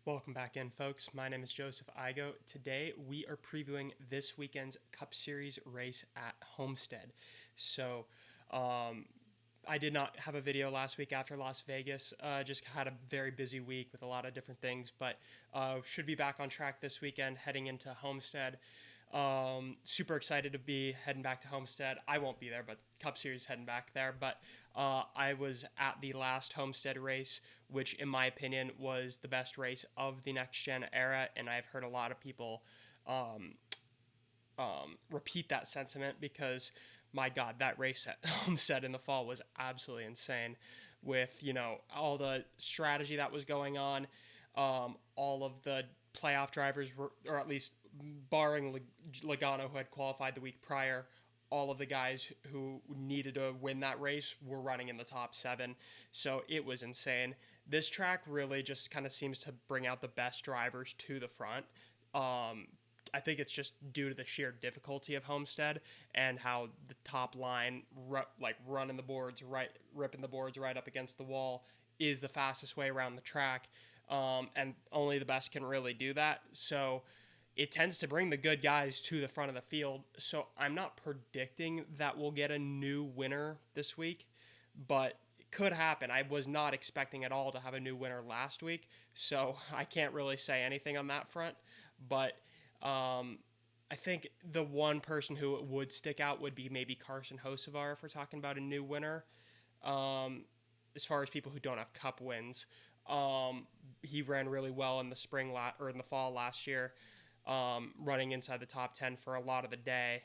Welcome back in, folks. My name is Joseph Igo. Today we are previewing this weekend's Cup Series race at Homestead. So, I did not have a video last week after Las Vegas. Just had a very busy week with a lot of different things, but should be back on track this weekend heading into Homestead. Super excited to be heading back to Homestead. I won't be there, but Cup Series heading back there. But I was at the last Homestead race, which in my opinion was the best race of the next gen era, and I've heard a lot of people repeat that sentiment because my God, that race at Homestead in the fall was absolutely insane. With all the strategy that was going on, all of the playoff drivers were, or at least barring Logano, who had qualified the week prior, all of the guys who needed to win that race were running in the top seven. So it was insane. This track really just kind of seems to bring out the best drivers to the front. I think it's just due to the sheer difficulty of Homestead and how the top line, running the boards right, ripping the boards right up against the wall, is the fastest way around the track, and only the best can really do that. So it tends to bring the good guys to the front of the field. So I'm not predicting that we'll get a new winner this week, but it could happen. I was not expecting at all to have a new winner last week, so I can't really say anything on that front. But I think the one person who would stick out would be maybe Carson Hocevar if we're talking about a new winner. As far as people who don't have Cup wins, he ran really well in the or in the fall last year, running inside the top 10 for a lot of the day.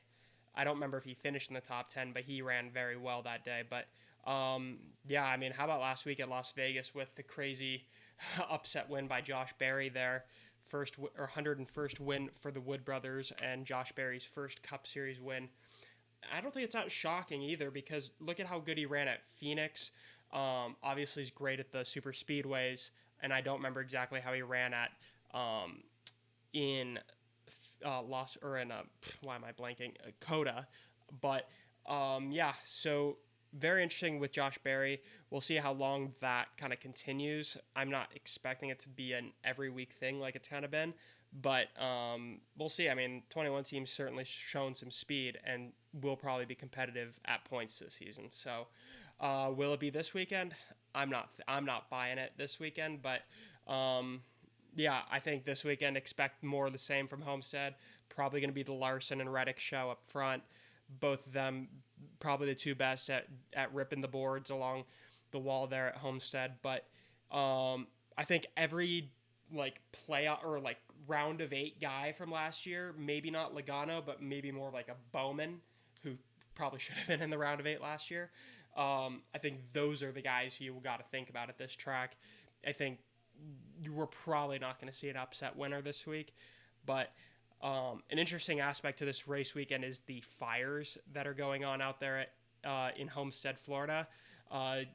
I don't remember if he finished in the top 10, but he ran very well that day. But yeah, I mean, how about last week at Las Vegas with the crazy upset win by Josh Berry there? 101st win for the Wood brothers and Josh Berry's first Cup Series win. I don't think it's that shocking either because look at how good he ran at Phoenix. Obviously, he's great at the super speedways, and I don't remember exactly how he ran at in why am I blanking? Coda, but yeah. So very interesting with Josh Berry. We'll see how long that kind of continues. I'm not expecting it to be an every week thing like it's kind of been, but we'll see. I mean, 21 teams certainly shown some speed and will probably be competitive at points this season. So, will it be this weekend? I'm not buying it this weekend, but yeah, I think this weekend expect more of the same from Homestead. Probably going to be the Larson and Reddick show up front. Both of them probably the two best at ripping the boards along the wall there at Homestead. But I think every playoff or round of 8 guy from last year, maybe not Logano, but maybe more like a Bowman, who probably should have been in the round of 8 last year. I think those are the guys you got to think about at this track. I think we're probably not going to see an upset winner this week, but an interesting aspect to this race weekend is the fires that are going on out there in Homestead, Florida. A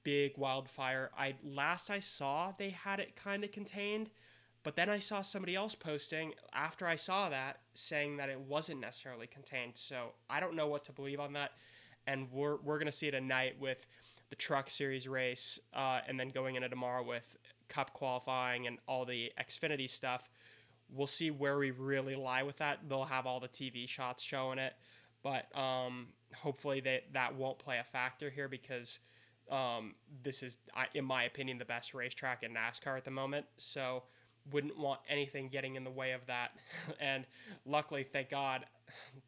big wildfire. Last I saw, they had it kind of contained, but then I saw somebody else posting after I saw that saying that it wasn't necessarily contained. So I don't know what to believe on that, and we're gonna see it tonight with the Truck Series race, and then going into tomorrow with Cup qualifying and all the Xfinity stuff. We'll see where we really lie with that. They'll have all the TV shots showing it, but hopefully that won't play a factor here because this is, in my opinion, the best racetrack in NASCAR at the moment. So wouldn't want anything getting in the way of that. And luckily, thank God,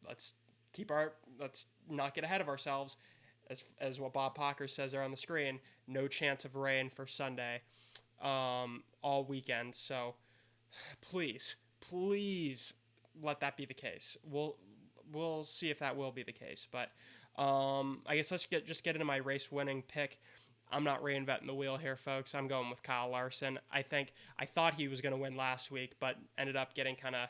let's not get ahead of ourselves. As what Bob Pocker says there on the screen, no chance of rain for Sunday all weekend. So please let that be the case. We'll see if that will be the case. But I guess let's just get into my race winning pick. I'm not reinventing the wheel here, folks. I'm going with Kyle Larson. I thought he was going to win last week, but ended up getting kind of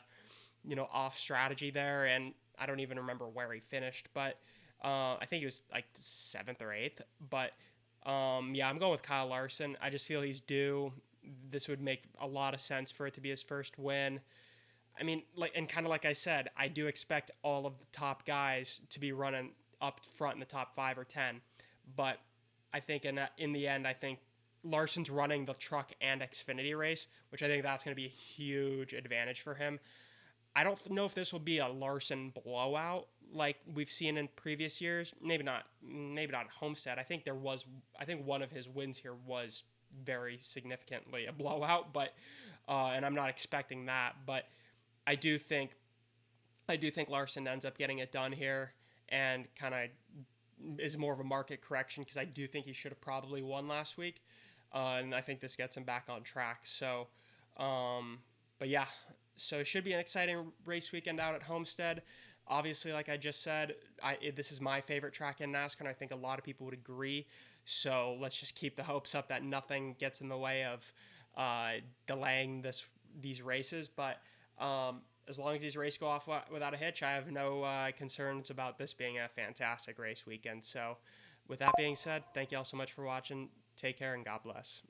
off strategy there, and I don't even remember where he finished, but I think he was like 7th or 8th. But yeah, I'm going with Kyle Larson. I just feel he's due. This would make a lot of sense for it to be his first win. I mean, kind of like I said, I do expect all of the top guys to be running up front in the top 5 or 10. But I think in the end, I think Larson's running the truck and Xfinity race, which I think that's going to be a huge advantage for him. I don't know if this will be a Larson blowout like we've seen in previous years. Maybe not. Maybe not at Homestead. I think there was. I think one of his wins here was very significantly a blowout, but and I'm not expecting that. But I do think Larson ends up getting it done here and kind of is more of a market correction because I do think he should have probably won last week, and I think this gets him back on track. So, but yeah, so it should be an exciting race weekend out at Homestead. Obviously, like I just said, this is my favorite track in NASCAR, and I think a lot of people would agree. So let's just keep the hopes up that nothing gets in the way of delaying these races. But as long as these races go off without a hitch, I have no concerns about this being a fantastic race weekend. So, with that being said, thank you all so much for watching. Take care and God bless.